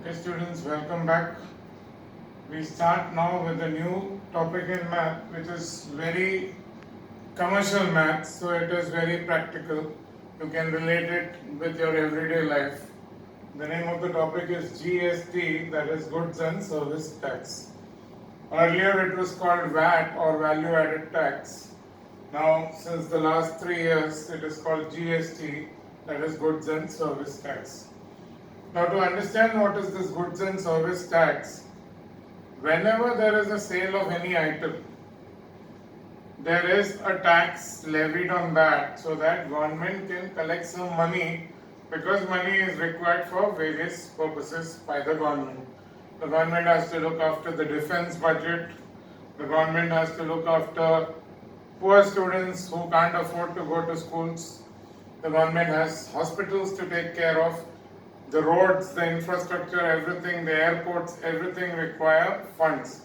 Okay, students, welcome back. We start now with a new topic in math, which is very commercial math, so it is very practical. You can relate it with your everyday life. The name of the topic is GST, that is Goods and Service Tax. Earlier it was called VAT or Value Added Tax. Now, since the last 3 years, it is called GST, that is Goods and Service Tax. Now, to understand what is this goods and service tax, whenever there is a sale of any item, there is a tax levied on that so that government can collect some money because money is required for various purposes by the government. The government has to look after the defense budget, the government has to look after poor students who can't afford to go to schools, the government has hospitals to take care of, the roads, the infrastructure, everything, the airports, everything require funds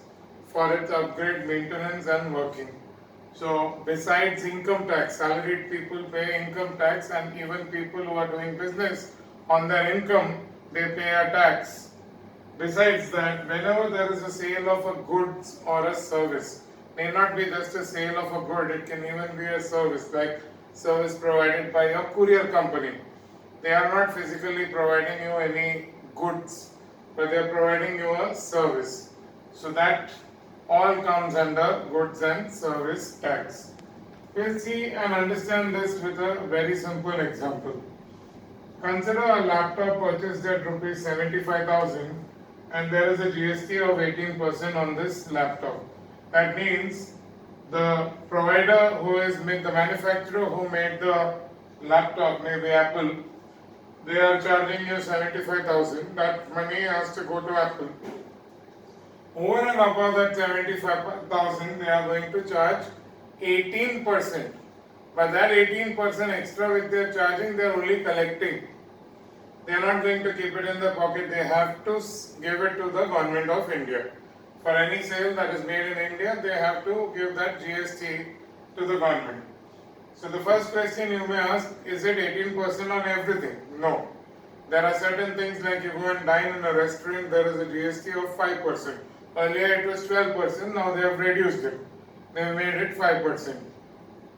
for its upgrade, maintenance and working. So besides income tax, salaried people pay income tax, and even people who are doing business on their income, they pay a tax. Besides that, whenever there is a sale of a goods or a service, may not be just a sale of a good, it can even be a service, like service provided by a courier company. They are not physically providing you any goods, but they are providing you a service. So that all comes under goods and service tax. We'll see and understand this with a very simple example. Consider a laptop purchased at rupees 75,000 and there is a GST of 18% on this laptop. That means the provider who is the manufacturer who made the laptop, maybe Apple, they are charging you 75,000. That money has to go to Apple. Over and above that 75,000, they are going to charge 18%. But that 18% extra which they are charging, they are only collecting. They are not going to keep it in the pocket. They have to give it to the government of India. For any sale that is made in India, they have to give that GST to the government. So the first question you may ask, is it 18% on everything? No. There are certain things like you go and dine in a restaurant, there is a GST of 5%. Earlier it was 12%, now they have reduced it. They have made it 5%.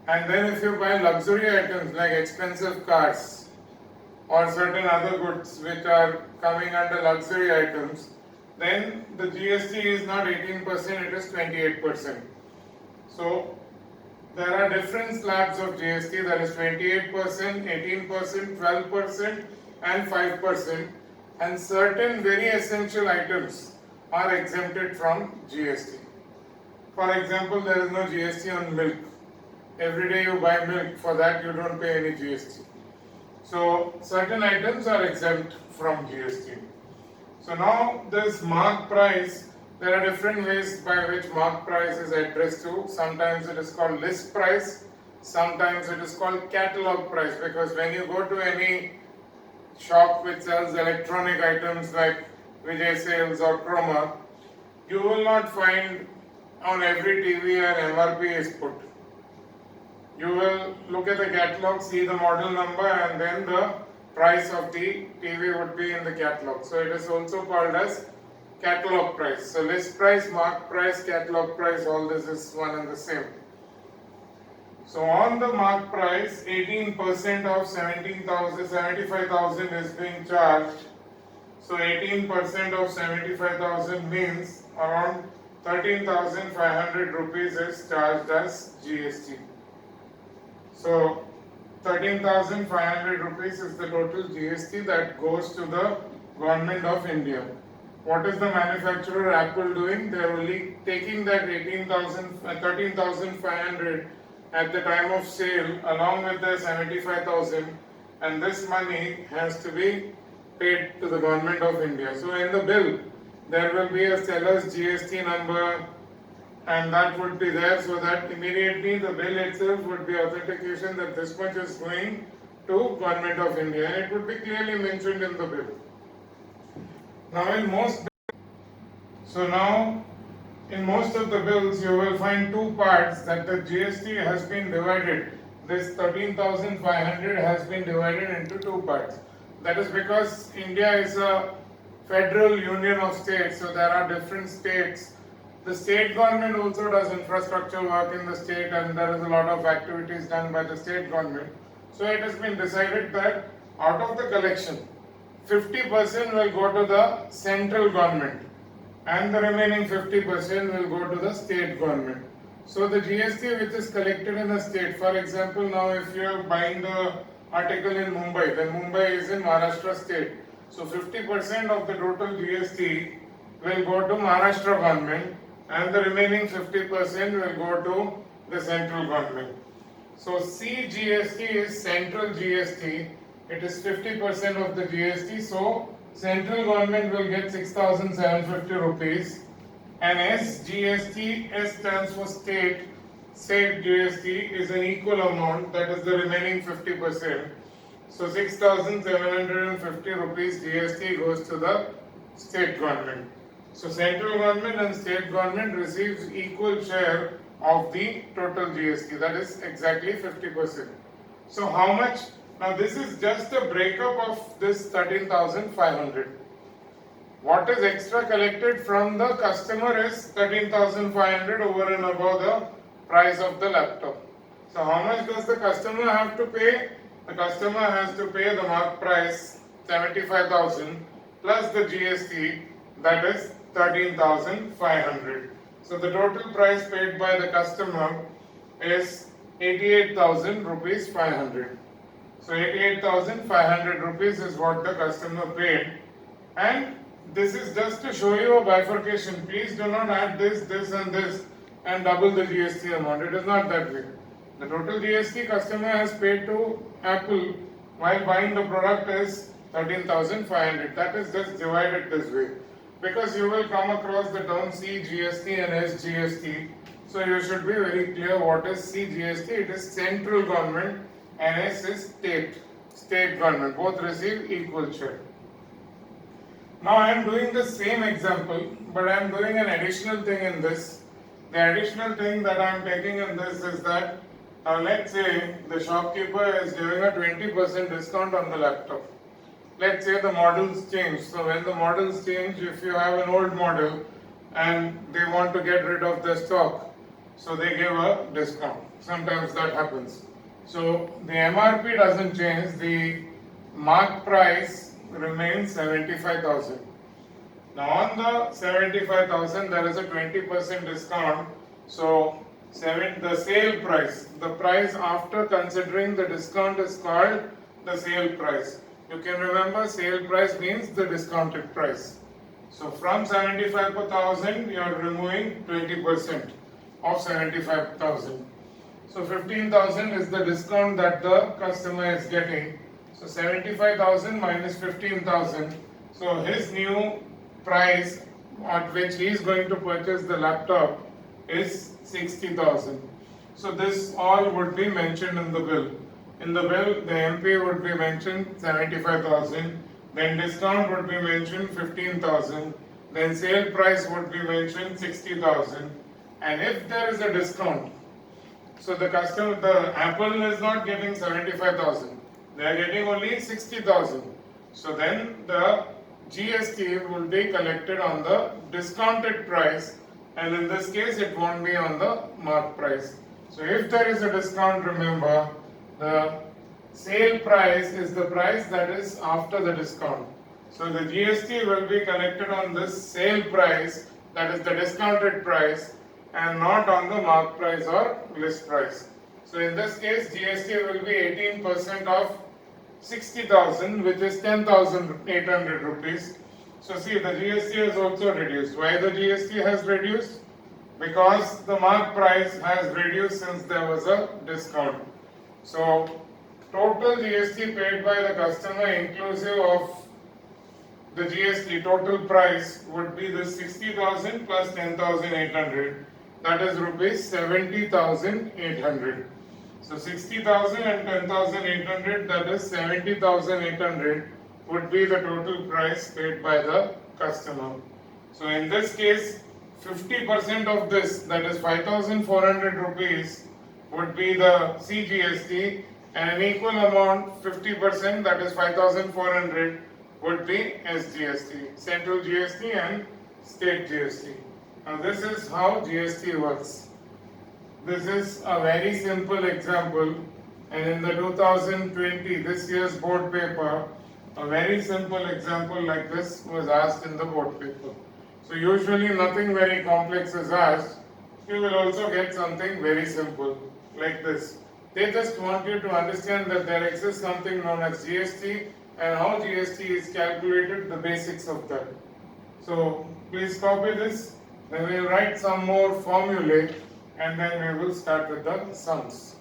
And then if you buy luxury items like expensive cars or certain other goods which are coming under luxury items, then the GST is not 18%, it is 28%. So there are different slabs of GST, that is 28%, 18%, 12% and 5%, and certain very essential items are exempted from GST. For example, there is no GST on milk. Every day you buy milk, for that you don't pay any GST. So certain items are exempt from GST. So now this mark price, there are different ways by which mark price is addressed to. Sometimes it is called list price, sometimes it is called catalog price, because when you go to any shop which sells electronic items like Vijay Sales or Chroma, you will not find on every TV an MRP is put. You will look at the catalog, see the model number, and then the price of the TV would be in the catalog. So it is also called as catalog price. So list price, mark price, catalog price, all this is one and the same. So on the mark price, 18% of 75,000 is being charged. So 18% of 75,000 means around 13,500 rupees is charged as GST. So 13,500 rupees is the total GST that goes to the government of India. What is the manufacturer Apple doing? They are only taking that 13,500 at the time of sale along with the 75,000, and this money has to be paid to the government of India. So in the bill, there will be a seller's GST number, and that would be there, so that immediately the bill itself would be authentication that this much is going to government of India, and it would be clearly mentioned in the bill. Now in most of the bills you will find two parts, that the GST has been divided. This 13,500 has been divided into two parts. That is because India is a federal union of states, so there are different states. The state government also does infrastructure work in the state, and there is a lot of activities done by the state government. So it has been decided that out of the collection, 50% will go to the central government and the remaining 50% will go to the state government. So the GST which is collected in a state, for example, now if you are buying the article in Mumbai, then Mumbai is in Maharashtra state. So 50% of the total GST will go to Maharashtra government and the remaining 50% will go to the central government. So CGST is central GST. It is 50% of the GST. So central government will get 6,750 rupees. And SGST, S stands for state. State GST is an equal amount, that is the remaining 50%. So 6,750 rupees GST goes to the state government. So central government and state government receives equal share of the total GST, that is exactly 50%. So how much? Now this is just a breakup of this 13,500. What is extra collected from the customer is 13,500 over and above the price of the laptop. So how much does the customer have to pay? The customer has to pay the mark price 75,000 plus the GST, that is 13,500. So the total price paid by the customer is 88,000 rupees 500. So 88,500 rupees is what the customer paid, and this is just to show you a bifurcation. Please do not add this, this and this and double the GST amount. It is not that way. The total GST customer has paid to Apple while buying the product is 13,500. That is just divided this way. Because you will come across the term CGST and SGST. So you should be very clear what is CGST. It is central government and S is state government. Both receive equal share. Now I am doing the same example, but I am doing an additional thing in this. The additional thing that I am taking in this is that let's say the shopkeeper is giving a 20% discount on the laptop. Let's say the models change. So when the models change, if you have an old model and they want to get rid of the stock, so they give a discount. Sometimes that happens. So the MRP doesn't change, the mark price remains 75,000. Now on the 75,000 there is a 20% discount. So the sale price, the price after considering the discount is called the sale price. You can remember sale price means the discounted price. So from 75,000 you are removing 20% of 75,000. So 15,000 is the discount that the customer is getting. So 75,000 minus 15,000. So his new price at which he is going to purchase the laptop is 60,000. So this all would be mentioned in the bill. In the bill, the MP would be mentioned 75,000. Then discount would be mentioned 15,000. Then sale price would be mentioned 60,000. And if there is a discount, so the Apple is not getting 75,000. They are getting only 60,000. So then the GST will be collected on the discounted price, and in this case it won't be on the mark price. So if there is a discount, remember the sale price is the price that is after the discount. So the GST will be collected on this sale price, that is the discounted price, and not on the mark price or list price. So in this case GST will be 18% of 60,000, which is 10,800 rupees. So see, the GST has also reduced. Why the GST has reduced? Because the mark price has reduced since there was a discount. So total GST paid by the customer inclusive of the GST total price would be the 60,000 plus 10,800. That is rupees 70,800. So 60,000 and 10,800, that is 70,800 would be the total price paid by the customer. So in this case, 50% of this, that is 5,400 rupees, would be the CGST, and an equal amount, 50%, that is 5,400, would be SGST, Central GST and State GST. Now this is how GST works. This is a very simple example, and in the 2020, this year's board paper, a very simple example like this was asked in the board paper. So usually nothing very complex is asked. You will also get something very simple like this. They just want you to understand that there exists something known as GST and how GST is calculated, the basics of that. So please copy this, then we will write some more formulae and then we will start with the sums.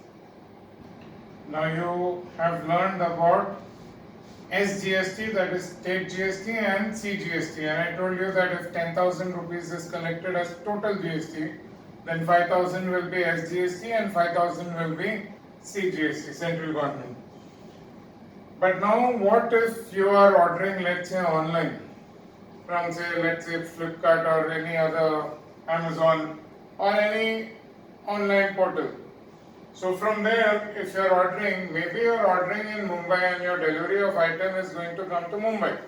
Now you have learned about SGST, that is State GST, and CGST, and I told you that if 10,000 rupees is collected as total GST, then 5,000 will be SGST and 5,000 will be CGST, central government. But now what if you are ordering, let's say, online from, say, let's say Flipkart or any other Amazon or any online portal. So from there, if you are ordering, maybe you are ordering in Mumbai and your delivery of item is going to come to Mumbai.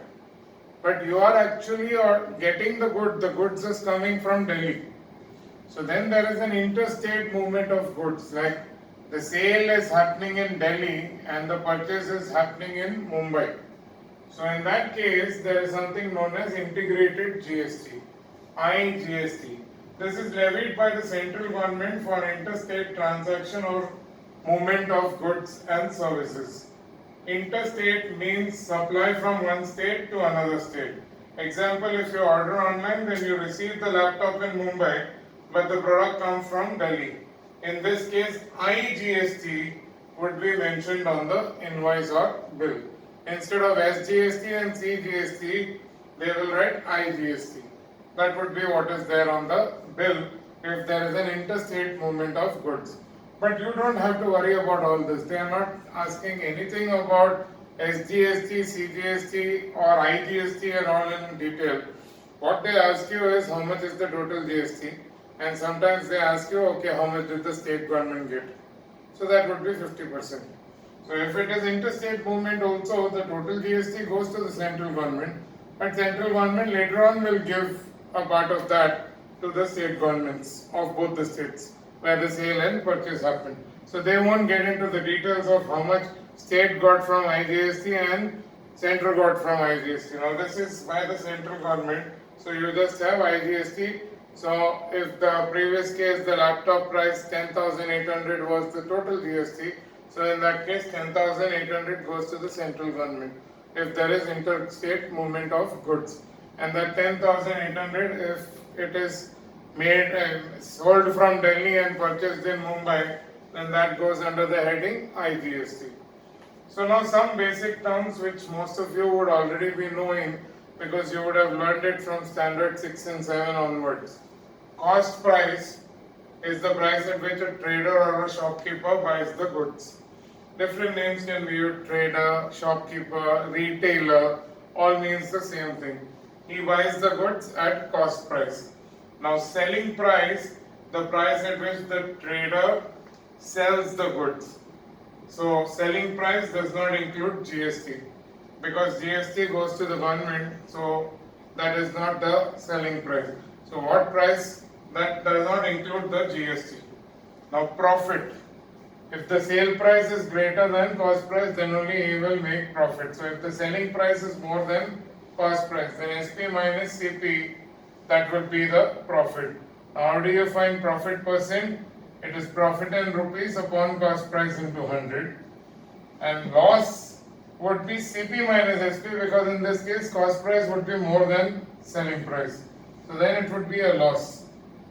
But you are actually getting the goods is coming from Delhi. So then there is an interstate movement of goods, like the sale is happening in Delhi and the purchase is happening in Mumbai. So in that case, there is something known as integrated GST, IGST. This is levied by the central government for interstate transaction or movement of goods and services. Interstate means supply from one state to another state. Example, if you order online, then you receive the laptop in Mumbai, but the product comes from Delhi. In this case, IGST would be mentioned on the invoice or bill. Instead of SGST and CGST, they will write IGST. That would be what is there on the bill if there is an interstate movement of goods. But you don't have to worry about all this. They are not asking anything about SGST, CGST or IGST and all in detail. What they ask you is how much is the total GST, and sometimes they ask you, okay, how much did the state government get? So that would be 50%. So if it is interstate movement also, the total GST goes to the central government, but central government later on will give a part of that to the state governments of both the states where the sale and purchase happen. So they won't get into the details of how much state got from IGST and central got from IGST. Now this is by the central government, so you just have IGST. So if the previous case the laptop price 10,800 was the total GST, so in that case 10,800 goes to the central government if there is interstate movement of goods. And that 10,800, if it is made sold from Delhi and purchased in Mumbai, then that goes under the heading IGST. So now some basic terms which most of you would already be knowing because you would have learned it from standard 6 and 7 onwards. Cost price is the price at which a trader or a shopkeeper buys the goods. Different names can be used: trader, shopkeeper, retailer, all means the same thing. He buys the goods at cost price. Now selling price, the price at which the trader sells the goods. So selling price does not include GST because GST goes to the government, so that is not the selling price. So what price? That does not include the GST. Now profit. If the sale price is greater than cost price, then only he will make profit. So if the selling price is more than cost price, then SP minus CP, that would be the profit. How do you find profit percent? It is profit in rupees upon cost price into 100. And loss would be CP minus SP because in this case cost price would be more than selling price. So then it would be a loss.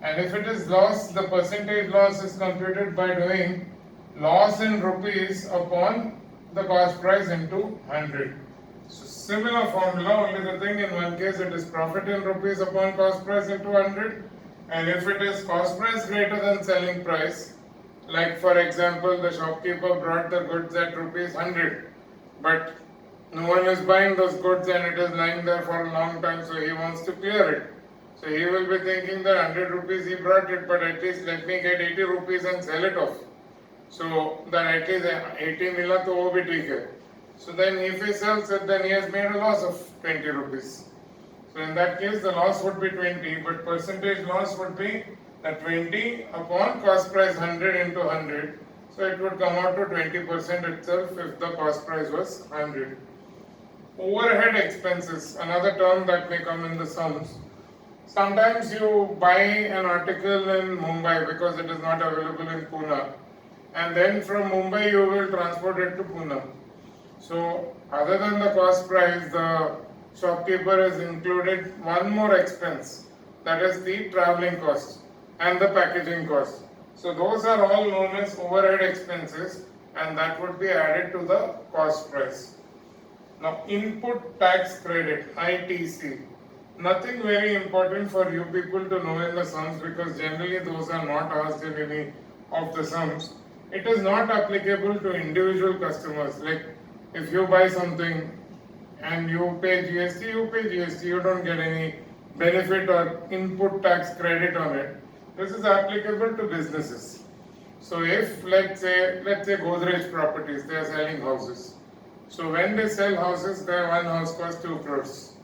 And if it is loss, the percentage loss is computed by doing loss in rupees upon the cost price into 100. So similar formula, only the thing in one case it is profit in rupees upon cost price into 100, and if it is cost price greater than selling price, like for example the shopkeeper brought the goods at rupees 100, but no one is buying those goods and it is lying there for a long time, so he wants to clear it. So he will be thinking that 100 rupees he brought it, but at least let me get 80 rupees and sell it off. So that at least 80 मिला तो वो भी ठीक है. So then if he sells it, then he has made a loss of 20 rupees. So in that case, the loss would be 20, but percentage loss would be the 20 upon cost price 100 into 100. So it would come out to 20% itself if the cost price was 100. Overhead expenses, another term that may come in the sums. Sometimes you buy an article in Mumbai because it is not available in Pune, and then from Mumbai you will transport it to Pune. So other than the cost price, the shopkeeper has included one more expense, that is the traveling cost and the packaging cost. So those are all known as overhead expenses, and that would be added to the cost price. Now input tax credit, ITC. Nothing very important for you people to know in the sums, because generally those are not asked in any of the sums. It is not applicable to individual customers. Like if you buy something and you pay GST, you pay GST, you don't get any benefit or input tax credit on it. This is applicable to businesses. So if let's say Godrej Properties, they are selling houses. So when they sell houses, their one house costs 2 crores.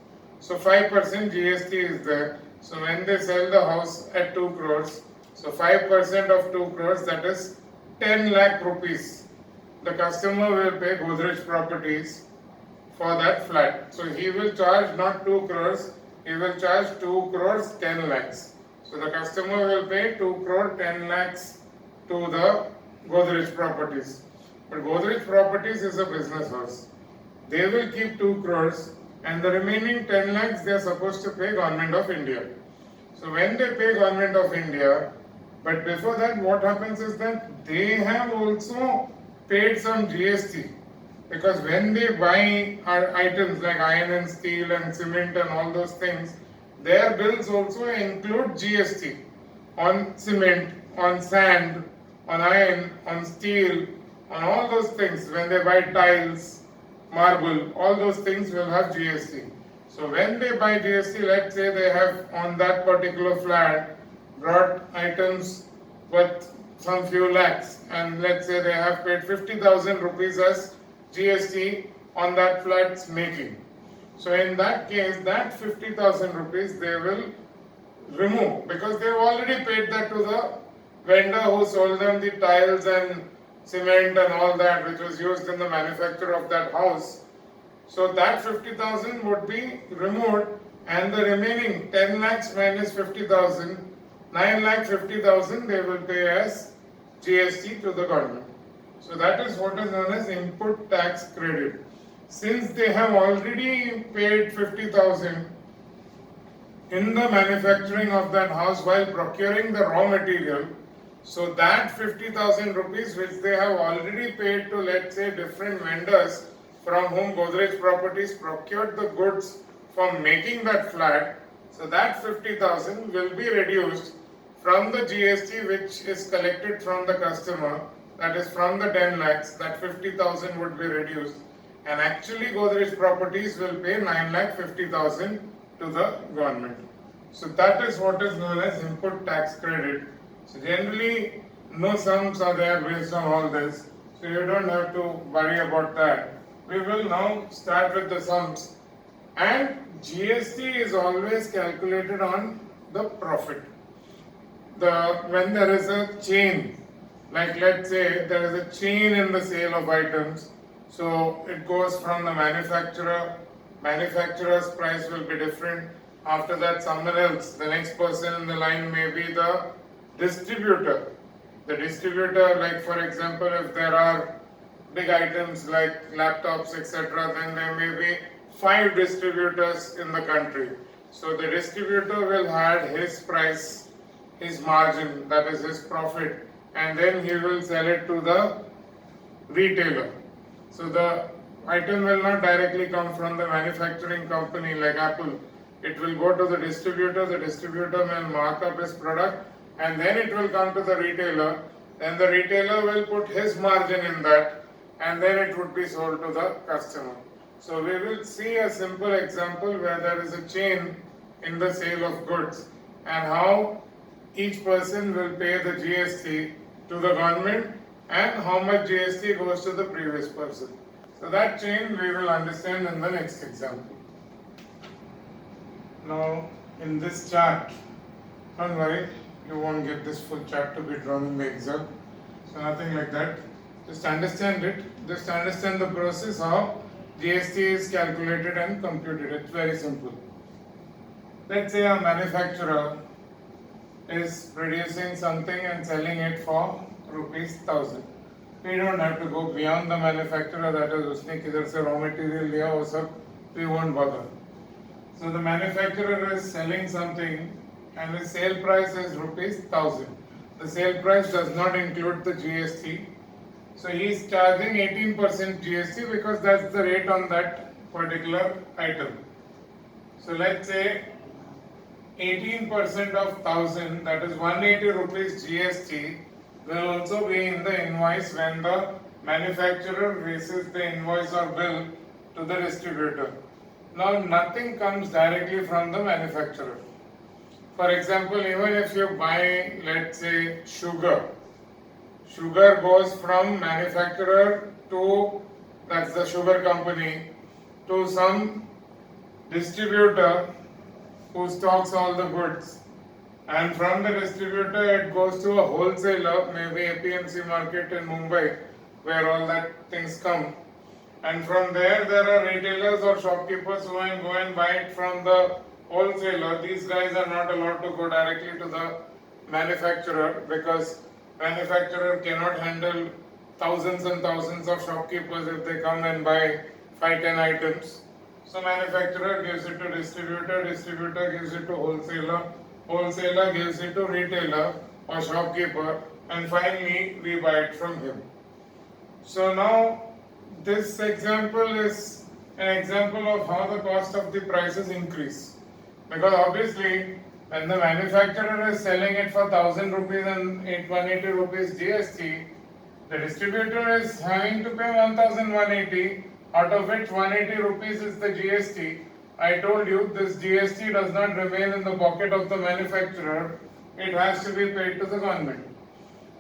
So 5% GST is there. So when they sell the house at 2 crores, so 5% of 2 crores, that is 10 lakh rupees. The customer will pay Godrej Properties for that flat. So he will charge not 2 crores, he will charge 2 crores 10 lakhs. So the customer will pay 2 crore 10 lakhs to the Godrej Properties. But Godrej Properties is a business house. They will keep 2 crores, and the remaining 10 lakhs they are supposed to pay Government of India. So when they pay Government of India, but before that what happens is that they have also paid some GST, because when they buy our items like iron and steel and cement and all those things, their bills also include GST on cement, on sand, on iron, on steel, on all those things. When they buy tiles, marble, all those things will have GST. So when they buy GST, let's say they have on that particular flat brought items worth some few lakhs, and let's say they have paid 50,000 rupees as GST on that flat's making. So in that case, that 50,000 rupees they will remove, because they've already paid that to the vendor who sold them the tiles and cement and all that which was used in the manufacture of that house. So that 50,000 would be removed, and the remaining 10 lakhs minus 50,000, 9 lakh 50,000 they will pay as GST to the government. So that is what is known as input tax credit. Since they have already paid 50,000 in the manufacturing of that house while procuring the raw material, so that 50,000 rupees which they have already paid to, let's say, different vendors from whom Godrej Properties procured the goods for making that flat, so that 50,000 will be reduced from the GST which is collected from the customer, that is from the 10 lakhs, that 50,000 would be reduced, and actually Godrej Properties will pay 9 lakh 50,000 to the government. So that is what is known as input tax credit. So generally no sums are there based on all this, so you don't have to worry about that. We will now start with the sums, and GST is always calculated on the profit. When there is a chain, like let's say there is a chain in the sale of items, so it goes from the manufacturer's price will be different. After that, someone else, the next person in the line may be the distributor. The distributor, like for example, if there are big items like laptops, etc., then there may be 5 distributors in the country. So the distributor will add his price, his margin, that is his profit, and then he will sell it to the retailer. So the item will not directly come from the manufacturing company like Apple. It will go to the distributor will mark up his product, and then it will come to the retailer. Then the retailer will put his margin in that, and then it would be sold to the customer. So we will see a simple example where there is a chain in the sale of goods, and how each person will pay the GST to the government and how much GST goes to the previous person. So that chain we will understand in the next example. Now in this chart, don't worry, you won't get this full chart to be drawn in the exam. So nothing like that. Just understand it. Just understand the process how GST is calculated and computed. It's very simple. Let's say a manufacturer is producing something and selling it for ₹1,000. We don't have to go beyond the manufacturer, that is उसने किधर से raw material लिया वो सब we won't bother. So the manufacturer is selling something and the sale price is ₹1,000. The sale price does not include the GST. So he is charging 18% GST because that's the rate on that particular item. So let's say 18% of 1000, that is 180 rupees GST, will also be in the invoice when the manufacturer raises the invoice or bill to the distributor. Now nothing comes directly from the manufacturer. For example, even if you buy, let's say, sugar goes from manufacturer to, that's the sugar company, to some distributor who stocks all the goods, and from the distributor it goes to a wholesaler, maybe APMC market in Mumbai, where all that things come, and from there are retailers or shopkeepers who go and buy it from the wholesaler. These guys are not allowed to go directly to the manufacturer because manufacturer cannot handle thousands and thousands of shopkeepers if they come and buy 5-10 items. So manufacturer gives it to distributor, distributor gives it to wholesaler, wholesaler gives it to retailer or shopkeeper, and finally we buy it from him. So now this example is an example of how the cost of the prices increase. Because obviously when the manufacturer is selling it for 1000 rupees and 180 rupees GST, the distributor is having to pay 1180, out of which 180 rupees is the GST. I told you this GST does not remain in the pocket of the manufacturer, it has to be paid to the government.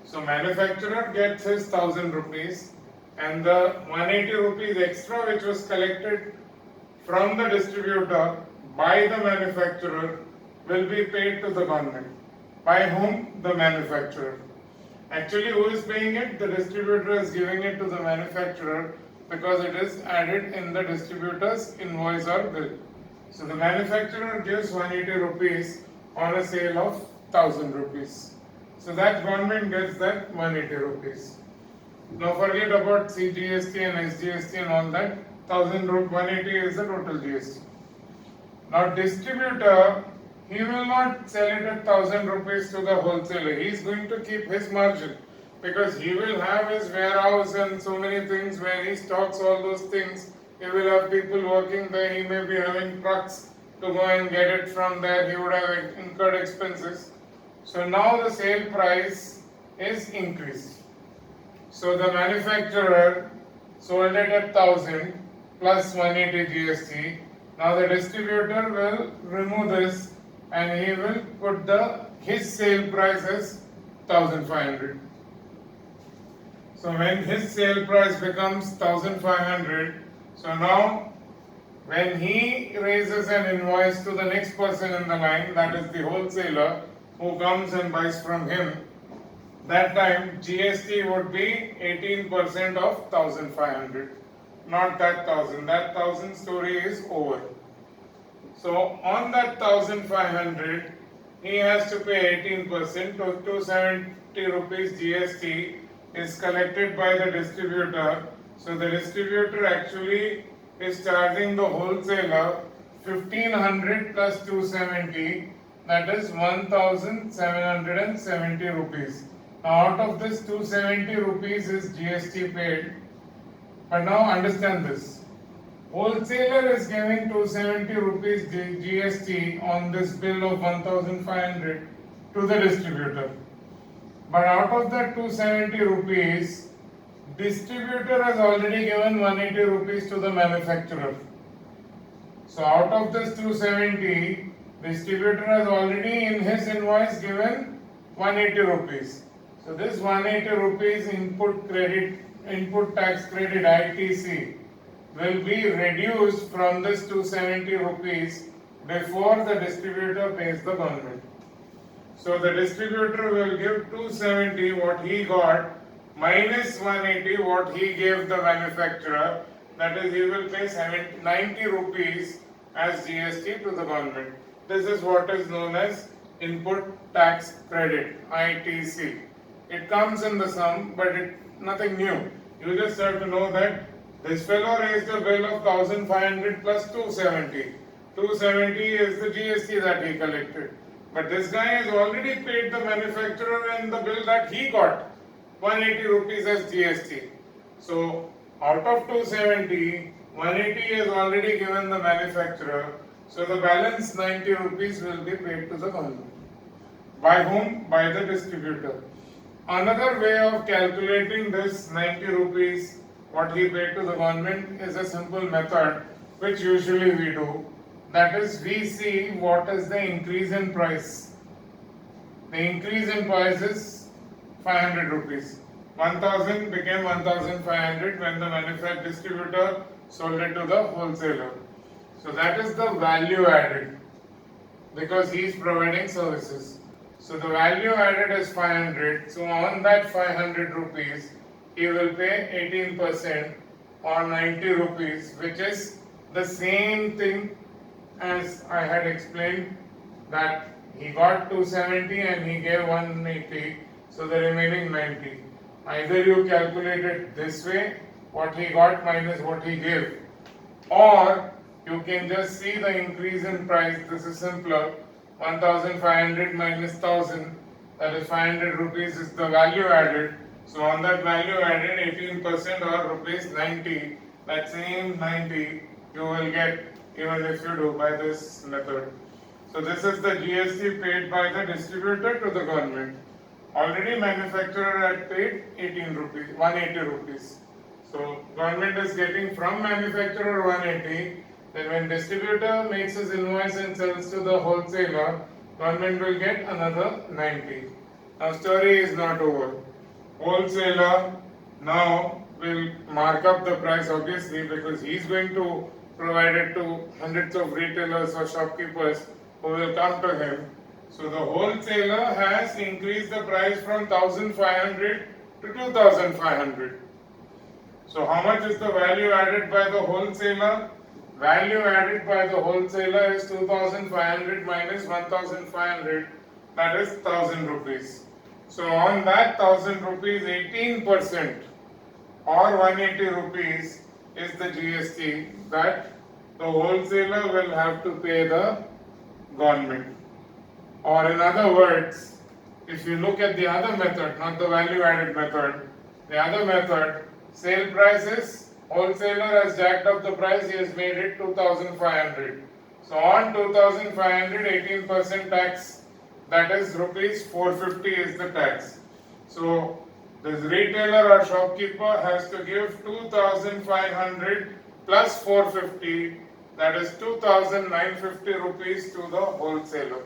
So manufacturer gets his 1000 rupees and the 180 rupees extra which was collected from the distributor by the manufacturer will be paid to the government. By whom? The manufacturer. Actually, who is paying it? The distributor is giving it to the manufacturer because it is added in the distributor's invoice or bill. So the manufacturer gives 180 rupees on a sale of 1000 rupees. So that government gets that 180 rupees. Now forget about CGST and SGST and all that. 180 is the total GST. Now distributor, he will not sell it at 1000 rupees to the wholesaler. He is going to keep his margin because he will have his warehouse and so many things where he stocks all those things. He will have people working there. He may be having trucks to go and get it from there. He would have incurred expenses. So now the sale price is increased. So the manufacturer sold it at 1000 plus 180 GST. Now the distributor will remove this and he will put his sale price as 1500. So when his sale price becomes 1500, so now when he raises an invoice to the next person in the line, that is the wholesaler who comes and buys from him, that time GST would be 18% of 1500, not that 1000. That 1000 story is over. So on that 1500, he has to pay 18%, so 270 rupees GST is collected by the distributor. So the distributor actually is charging the wholesaler 1500 plus 270, that is 1770 rupees. Now out of this 270 rupees is GST paid. But now understand this. Wholesaler is giving 270 rupees GST on this bill of 1500 to the distributor. But out of that 270 rupees, distributor has already given 180 rupees to the manufacturer. So out of this 270, distributor has already in his invoice given 180 rupees. So this 180 rupees input tax credit ITC will be reduced from this 270 rupees before the distributor pays the government. So the distributor will give 270 what he got minus 180 what he gave the manufacturer. That is, he will pay 90 rupees as GST to the government. This is what is known as input tax credit, ITC. It comes in the sum, but it's nothing new. You just have to know that this fellow raised a bill of 1500 plus 270. 270 is the GST that he collected. But this guy has already paid the manufacturer in the bill that he got 180 rupees as GST. So out of 270, 180 is already given the manufacturer. So the balance 90 rupees will be paid to the government. By whom? By the distributor. Another way of calculating this 90 rupees what he paid to the government is a simple method which usually we do. That is, we see what is the increase in price. The increase in price is 500 rupees. 1000 became 1500 when the distributor sold it to the wholesaler. So that is the value added because he is providing services. So the value added is 500. So on that 500 rupees, he will pay 18% or 90 rupees, which is the same thing as I had explained, that he got 270 and he gave 180, so the remaining 90. Either you calculate it this way, what he got minus what he gave, or you can just see the increase in price. This is simpler. 1500 minus 1000, that is 500 rupees is the value added. So on that value added, 18% or rupees 90, that same 90 you will get even if you do by this method. So this is the GST paid by the distributor to the government. Already manufacturer had paid 180 rupees. So government is getting from manufacturer 180. Then when distributor makes his invoice and sells to the wholesaler, government will get another 90. Now story is not over. Wholesaler now will mark up the price obviously because he is going to provide it to hundreds of retailers or shopkeepers who will come to him. So the wholesaler has increased the price from 1500 to 2500. So how much is the value added by the wholesaler? Value added by the wholesaler is 2500 minus 1500, that is 1000 rupees. So on that 1000 rupees, 18% or 180 rupees is the GST that the wholesaler will have to pay the government. Or in other words, if you look at the other method, not the value added method, the other method, sale price is, wholesaler has jacked up the price, he has made it 2500. So on 2500, 18% tax, that is rupees 450 is the tax. So this retailer or shopkeeper has to give 2500 plus 450, that is 2950 rupees to the wholesaler.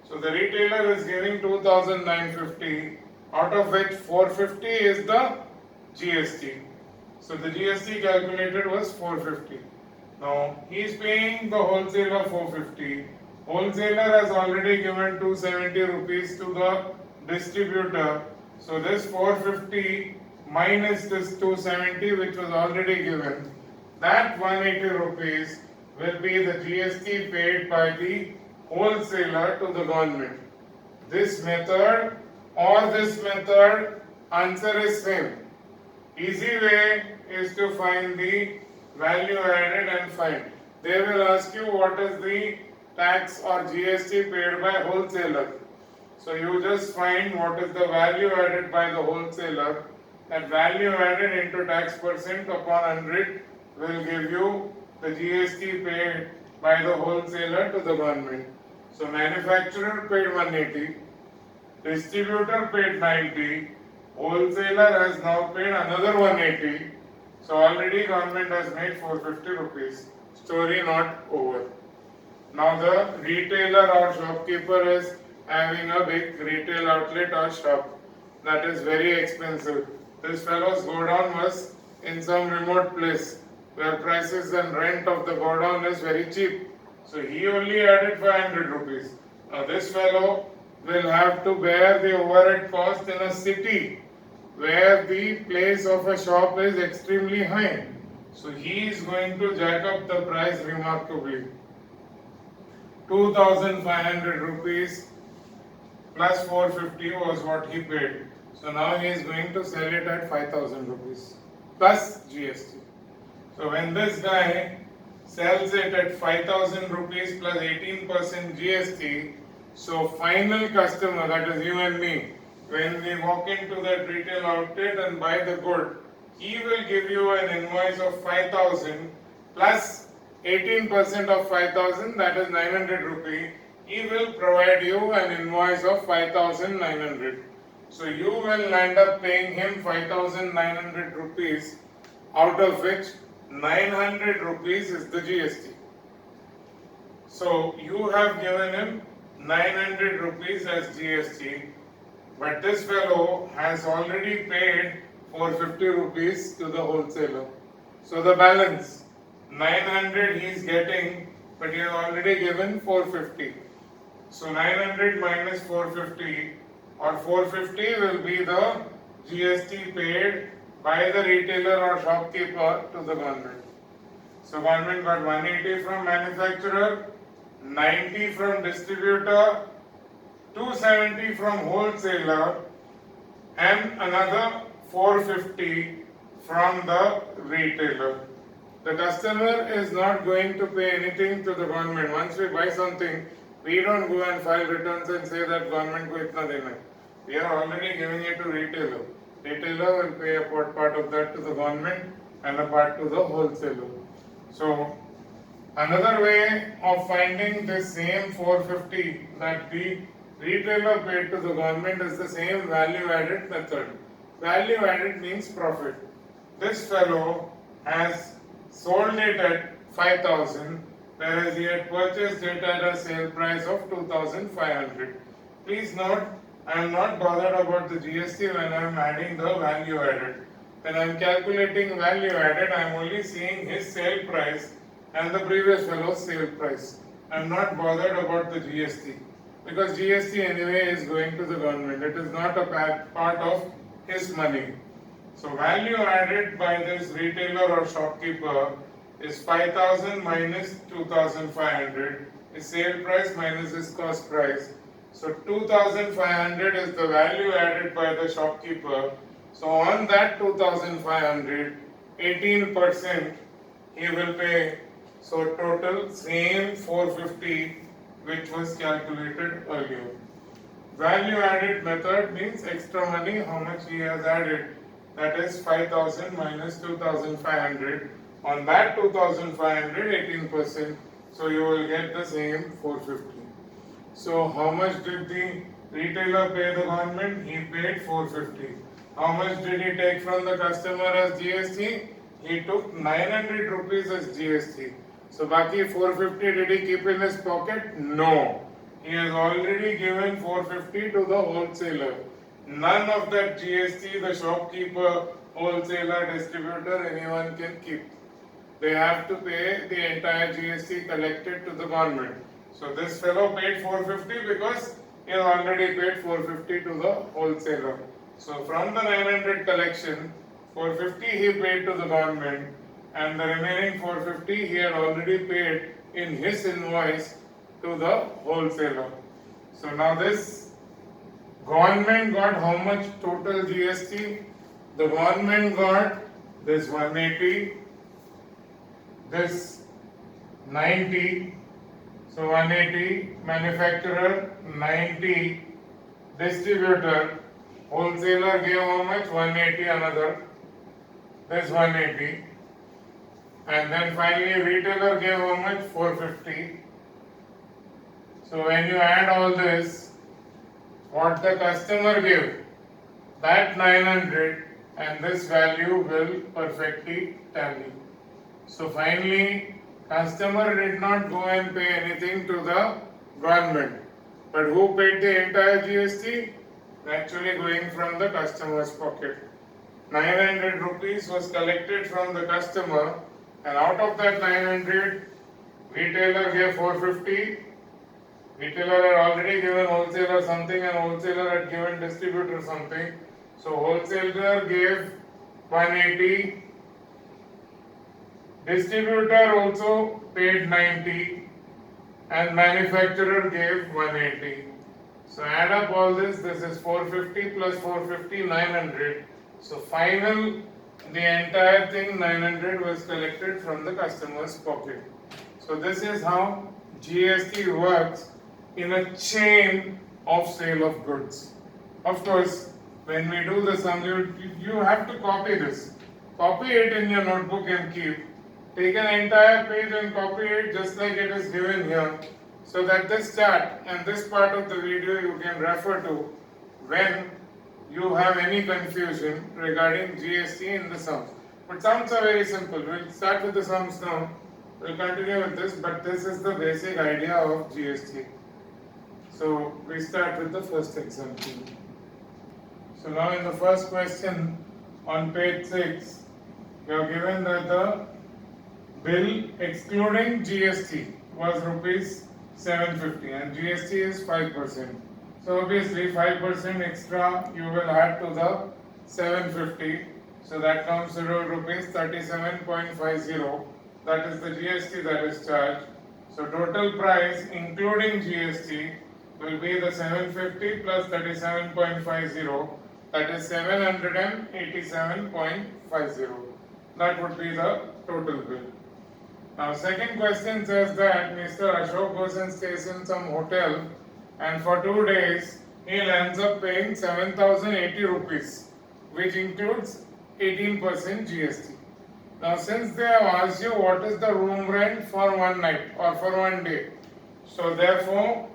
So the retailer is giving 2950, out of which 450 is the GST. So the GST calculated was 450. Now he is paying the wholesaler 450. Wholesaler has already given 270 rupees to the distributor. So this 450 minus this 270 which was already given, that 180 rupees will be the GST paid by the wholesaler to the government. This method or this method, answer is same. Easy way is to find the value added and find. They will ask you what is the tax or GST paid by wholesaler. So you just find what is the value added by the wholesaler. That value added into tax percent upon 100 will give you the GST paid by the wholesaler to the government. So manufacturer paid 180, distributor paid 90, wholesaler has now paid another 180. So already government has made 450 rupees. Story not over. Now the retailer or shopkeeper is having a big retail outlet or shop that is very expensive. This fellow's godown was in some remote place where prices and rent of the godown is very cheap. So he only added 500 rupees. Now this fellow will have to bear the overhead cost in a city where the place of a shop is extremely high. So he is going to jack up the price remarkably. 2,500 rupees plus 450 was what he paid. So now he is going to sell it at 5,000 rupees plus GST. So when this guy sells it at 5,000 rupees plus 18% GST, so final customer, that is you and me, when we walk into that retail outlet and buy the good, he will give you an invoice of 5,000 plus 18% of 5,000, that is 900 rupee. He will provide you an invoice of 5,900. So you will end up paying him 5,900 rupees, out of which 900 rupees is the GST. So you have given him 900 rupees as GST, but this fellow has already paid 450 rupees to the wholesaler. So the balance 900 he is getting, but he has already given 450. So 900 minus 450 or 450 will be the GST paid by the retailer or shopkeeper to the government. So government got 180 from manufacturer, 90 from distributor, 270 from wholesaler, and another 450 from the retailer. The customer is not going to pay anything to the government. Once we buy something, we don't go and file returns and say that government ko itna dena. We are already giving it to retailer. Retailer will pay a part of that to the government and a part to the wholesaler. So another way of finding this same 450 that the retailer paid to the government is the same value added method. Value added means profit. This fellow has sold it at 5,000, whereas he had purchased it at a sale price of 2,500. Please note, I am not bothered about the GST when I am adding the value added. When I am calculating value added, I am only seeing his sale price and the previous fellow's sale price. I am not bothered about the GST, because GST anyway is going to the government. It is not a part of his money. So value added by this retailer or shopkeeper is 5,000 minus 2,500, is sale price minus his cost price. So 2,500 is the value added by the shopkeeper. So on that 2,500, 18% he will pay. So total same 450 which was calculated earlier. Value added method means extra money, how much he has added. That is 5,000 minus 2,500. On that 2,500, 18%. So you will get the same 450. So how much did the retailer pay the government? He paid 450. How much did he take from the customer as GST? He took 900 rupees as GST. So Baki 450 did he keep in his pocket? No. He has already given 450 to the wholesaler. None of that GST the shopkeeper, wholesaler, distributor, anyone can keep. They have to pay the entire GST collected to the government. So this fellow paid 450 because he has already paid 450 to the wholesaler. So from the 900 collection, 450 he paid to the government, and the remaining 450 he had already paid in his invoice to the wholesaler. So now this government got how much total GST? The government got this 180, this 90, so 180, manufacturer 90, distributor, wholesaler gave how much? 180 another, this 180, and then finally retailer gave how much? 450. So when you add all this, what the customer gave, that 900 and this value will perfectly tally. So finally, customer did not go and pay anything to the government. But who paid the entire GST? Actually going from the customer's pocket. 900 rupees was collected from the customer and out of that 900, retailer gave 450. Retailer had already given wholesaler something and wholesaler had given distributor something. So wholesaler gave 180. Distributor also paid 90 and manufacturer gave 180. So add up all this is 450 plus 450, 900. So final, the entire thing 900 was collected from the customer's pocket. So this is how GST works in a chain of sale of goods. Of course, when we do the sum, you have to copy this. Copy it in your notebook and keep. Take an entire page and copy it just like it is given here, so that this chart and this part of the video you can refer to when you have any confusion regarding GST in the sums. But sums are very simple. We'll start with the sums now. We'll continue with this, but this is the basic idea of GST. So we start with the first example. So now in the first question on page 6, you are given that the bill excluding GST was rupees 750 and GST is 5%. So obviously 5% extra you will add to the 750. So that comes to rupees 37.50. That is the GST that is charged. So total price including GST will be the 750 plus 37.50. That is 787.50. That would be the total bill. Now second question says that Mr. Ashok goes and stays in some hotel and for 2 days he ends up paying 7,080 rupees, which includes 18% GST. Now since they have asked you what is the room rent for one night or for one day, so therefore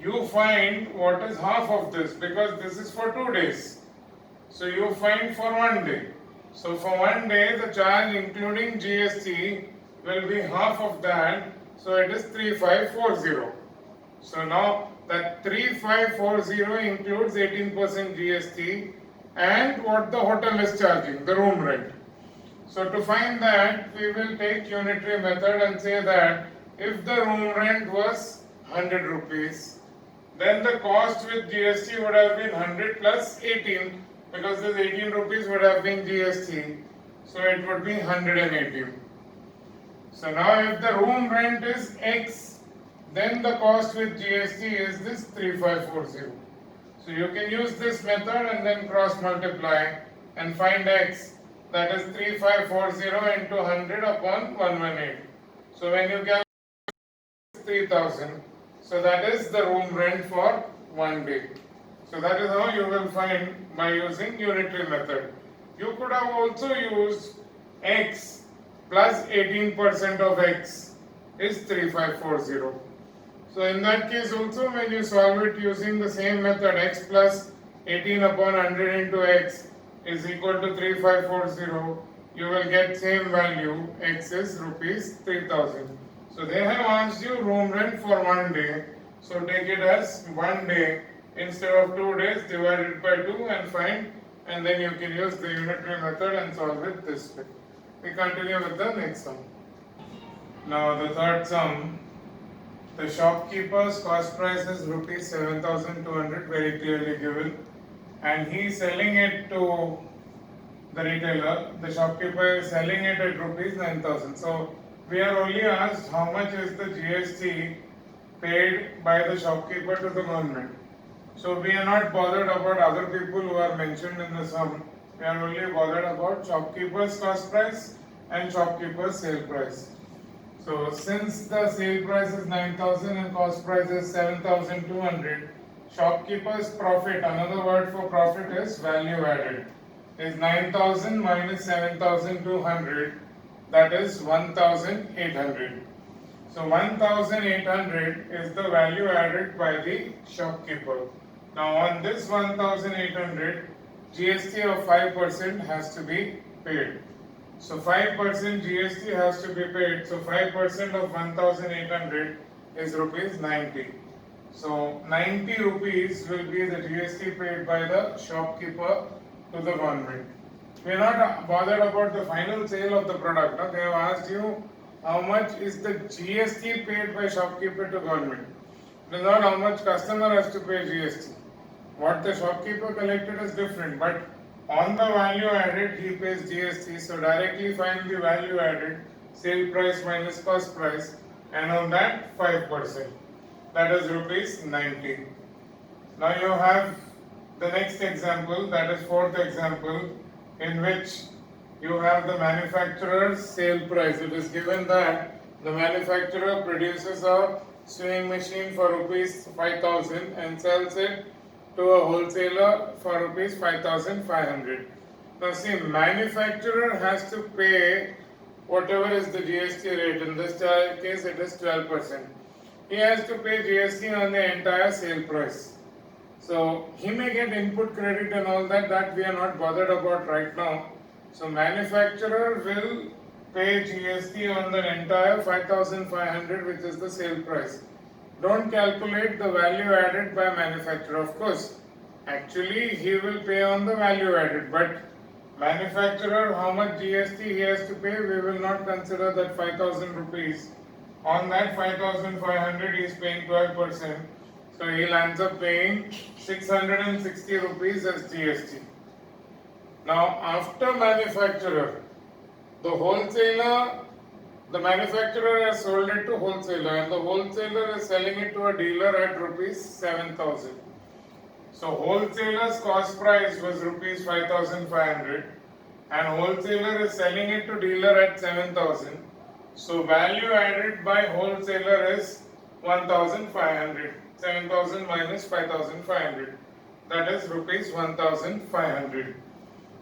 you find what is half of this, because this is for 2 days. So you find for 1 day. So for 1 day the charge including GST will be half of that, so it is 3540. So now that 3540 includes 18% GST and what the hotel is charging, the room rent. So to find that, we will take unitary method and say that if the room rent was 100 rupees, then the cost with GST would have been 100 plus 18, because this 18 rupees would have been GST, so it would be 118. So now if the room rent is X, then the cost with GST is this 3540. So you can use this method and then cross multiply and find X, that is 3540 into 100 upon 118. So when you get 3000, so that is the room rent for 1 day. So that is how you will find by using unitary method. You could have also used X plus 18% of X is 3540. So in that case also, when you solve it using the same method, X plus 18 upon 100 into X is equal to 3540, you will get same value, X is rupees 3000. So they have asked you room rent for 1 day, so take it as 1 day instead of 2 days, divide it by 2 and find, and then you can use the unitary method and solve it this way. We continue with the next sum. Now the third sum, the shopkeeper's cost price is rupees 7,200, very clearly given, and he is selling it to the retailer. The shopkeeper is selling it at rupees 9,000. So we are only asked how much is the GST paid by the shopkeeper to the government. So we are not bothered about other people who are mentioned in the sum. We are only bothered about shopkeeper's cost price and shopkeeper's sale price. So since the sale price is 9,000 and cost price is 7,200, shopkeeper's profit, another word for profit is value added, is 9,000 minus 7,200, that is 1,800. So 1,800 is the value added by the shopkeeper. Now on this 1,800, GST of 5% has to be paid. So 5% GST has to be paid. So 5% of 1,800 is rupees 90. So 90 rupees will be the GST paid by the shopkeeper to the government. We are not bothered about the final sale of the product. No? They have asked you how much is the GST paid by shopkeeper to government. It is not how much customer has to pay GST. What the shopkeeper collected is different, but on the value added he pays GST. So directly find the value added, sale price minus cost price, and on that 5%. That is rupees 90. Now you have the next example, that is fourth example, in which you have the manufacturer's sale price. It is given that the manufacturer produces a sewing machine for rupees 5,000 and sells it to a wholesaler for rupees 5,500. Now see, manufacturer has to pay whatever is the GST rate. In this case it is 12%. He has to pay GST on the entire sale price. So he may get input credit and all that we are not bothered about right now. So manufacturer will pay GST on the entire 5,500, which is the sale price. Don't calculate the value added by manufacturer. Of course, actually he will pay on the value added, but manufacturer, how much GST he has to pay, we will not consider that 5,000 rupees. On that 5,500 he is paying 12%. So he ends up paying 660 rupees as GST. Now after manufacturer, the wholesaler, the manufacturer has sold it to wholesaler and the wholesaler is selling it to a dealer at rupees 7,000. So wholesaler's cost price was rupees 5,500 and wholesaler is selling it to dealer at 7,000. So value added by wholesaler is 1,500. 7,000 minus 5,500. That is rupees 1,500.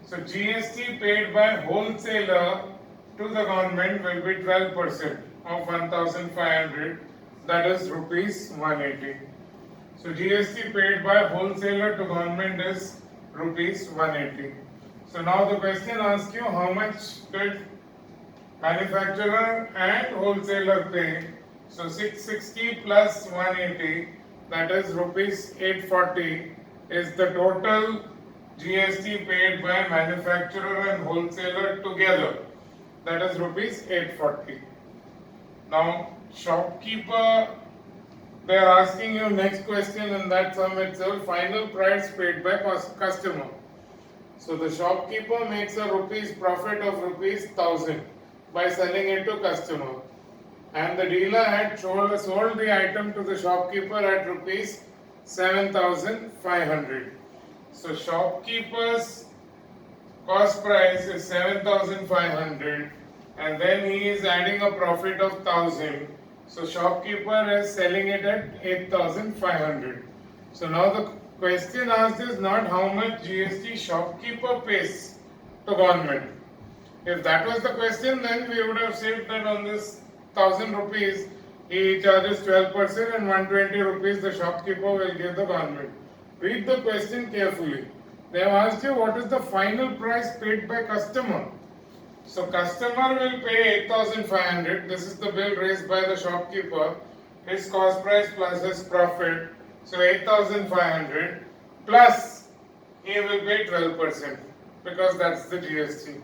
So GST paid by wholesaler to the government will be 12% of 1,500. That is rupees 180. So GST paid by wholesaler to government is rupees 180. So now the question asks you how much did manufacturer and wholesaler pay. So 660 plus 180, that is rupees 840, is the total GST paid by manufacturer and wholesaler together. That is rupees 840. Now shopkeeper, they are asking you next question in that sum itself, final price paid by customer. So the shopkeeper makes a rupees profit of rupees 1,000 by selling it to customer. And the dealer had sold the item to the shopkeeper at rupees 7,500. So shopkeeper's cost price is 7,500 and then he is adding a profit of 1,000. So shopkeeper is selling it at 8,500. So now the question asked is not how much GST shopkeeper pays to government. If that was the question, then we would have said that on this 1,000 rupees, he charges 12% and 120 rupees the shopkeeper will give the government. Read the question carefully. They have asked you what is the final price paid by customer. So customer will pay 8,500. This is the bill raised by the shopkeeper. His cost price plus his profit. So 8,500 plus he will pay 12% because that's the GST.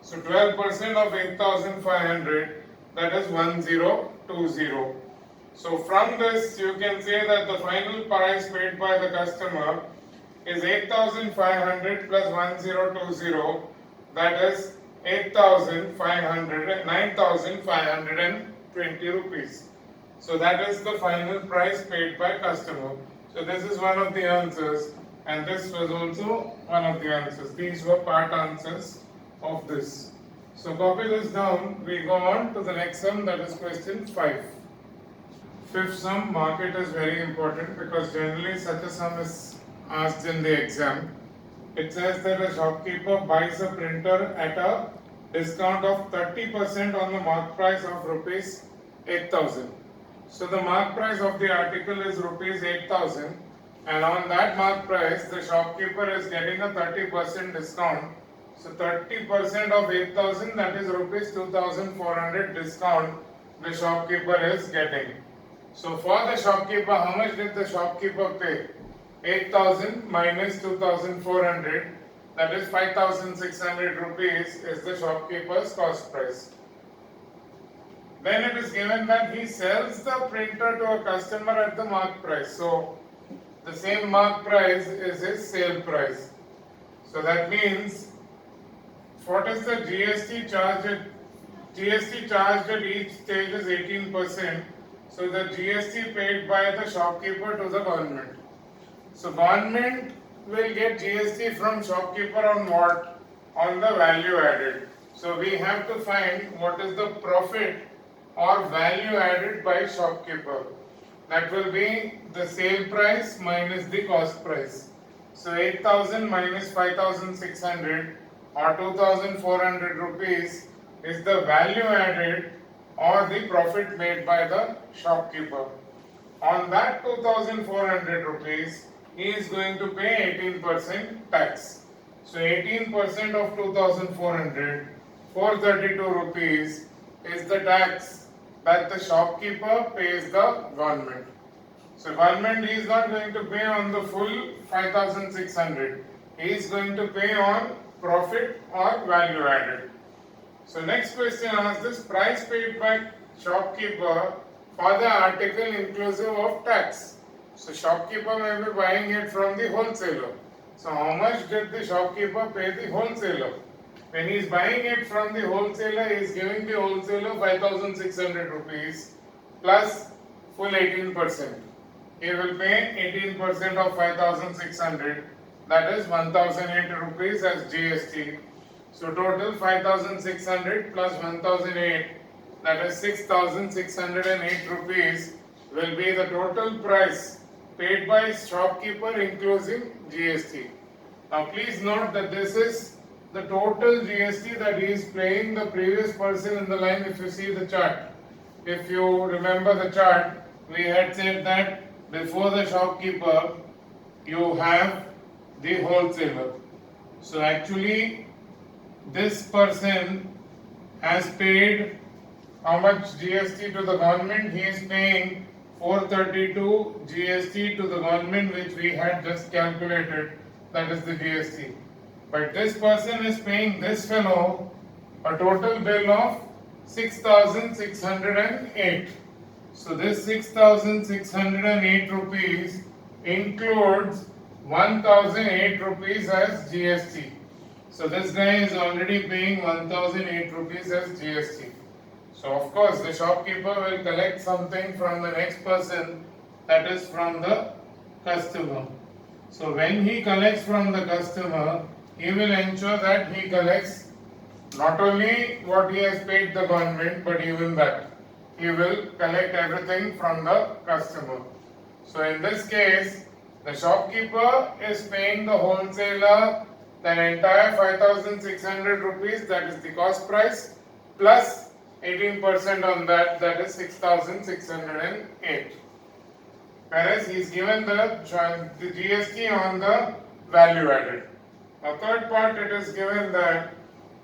So 12% of 8,500, that is 1020. So from this you can say that the final price paid by the customer is 8,500 plus 1020, that is 9,520 rupees. So that is the final price paid by customer. So this is one of the answers and this was also one of the answers. These were part answers of this. So copy this down. We go on to the next sum, that is question 5. Fifth sum, market is very important because generally such a sum is asked in the exam. It says that a shopkeeper buys a printer at a discount of 30% on the mark price of rupees 8,000. So the mark price of the article is rupees 8,000 and on that mark price the shopkeeper is getting a 30% discount. So 30% of 8,000, that is rupees 2,400 discount the shopkeeper is getting. So for the shopkeeper, how much did the shopkeeper pay? 8,000 minus 2,400, that is 5,600 rupees is the shopkeeper's cost price. Then it is given that he sells the printer to a customer at the mark price. So the same mark price is his sale price. So that means what is the GST charged? GST charged at each stage is 18%. So the GST paid by the shopkeeper to the government. So government will get GST from shopkeeper on what? On the value added. So we have to find what is the profit or value added by shopkeeper. That will be the sale price minus the cost price. So 8,000 minus 5,600 or 2,400 rupees is the value added or the profit made by the shopkeeper. On that 2,400 rupees, he is going to pay 18% tax. So 18% of 2,400, 432 rupees is the tax that the shopkeeper pays the government. So government is not going to pay on the full 5,600. He is going to pay on profit or value added. So next question asks this: price paid by shopkeeper for the article inclusive of tax. So shopkeeper may be buying it from the wholesaler. So how much did the shopkeeper pay the wholesaler? When he is buying it from the wholesaler, he is giving the wholesaler 5,600 rupees plus full 18%. He will pay 18% of 5,600, that is 1,008 rupees as GST. So total 5,600 plus 1,008, that is 6,608 rupees will be the total price paid by shopkeeper including GST. Now please note that this is the total GST that he is paying the previous person in the line. If you see the chart, if you remember the chart, we had said that before the shopkeeper you have the wholesaler. So actually this person has paid how much GST to the government? He is paying 432 GST to the government, which we had just calculated, that is the GST. But this person is paying this fellow a total bill of 6,608. So this 6,608 rupees includes 1,008 rupees as GST. So this guy is already paying 1,008 rupees as GST. So of course the shopkeeper will collect something from the next person, that is from the customer. So when he collects from the customer, he will ensure that he collects not only what he has paid the government, but even that. He will collect everything from the customer. So in this case, the shopkeeper is paying the wholesaler the entire 5,600 rupees, that is the cost price, plus 18% on that, that is 6,608. Whereas he is given the GST on the value added. A third part, it is given that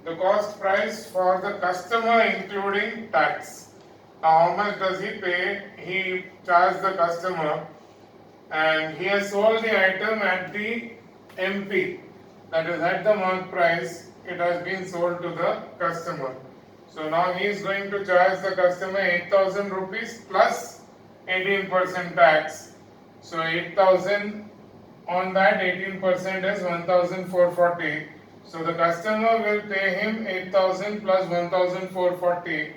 the cost price for the customer including tax. Now how much does he pay? He charges the customer and he has sold the item at the MP, that is at the mark price. It has been sold to the customer. So now he is going to charge the customer 8,000 rupees plus 18% tax. So 8,000 on that 18% is 1,440. So the customer will pay him 8,000 plus 1,440,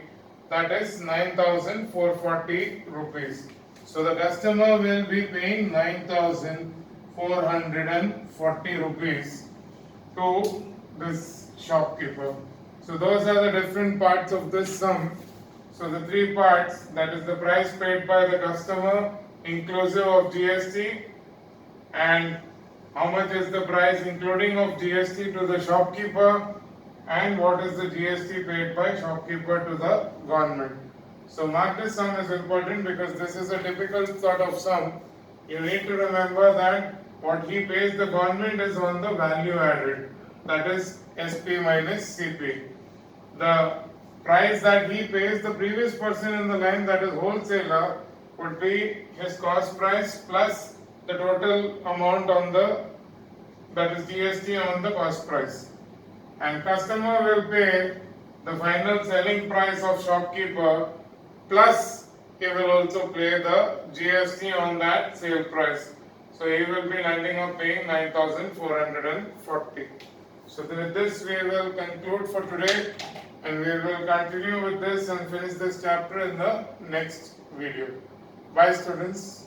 that is 9,440 rupees. So the customer will be paying 9,440 rupees to this shopkeeper. So those are the different parts of this sum. So the three parts, that is the price paid by the customer inclusive of GST, and how much is the price including of GST to the shopkeeper, and what is the GST paid by shopkeeper to the government. So mark this sum is important because this is a typical sort of sum. You need to remember that what he pays the government is on the value added, that is SP minus CP. The price that he pays the previous person in the line, that is wholesaler, would be his cost price plus the total amount on the that is GST on the cost price. And customer will pay the final selling price of shopkeeper plus he will also pay the GST on that sale price. So he will be landing up paying 9,440. So with this we will conclude for today, and we will continue with this and finish this chapter in the next video. Bye students.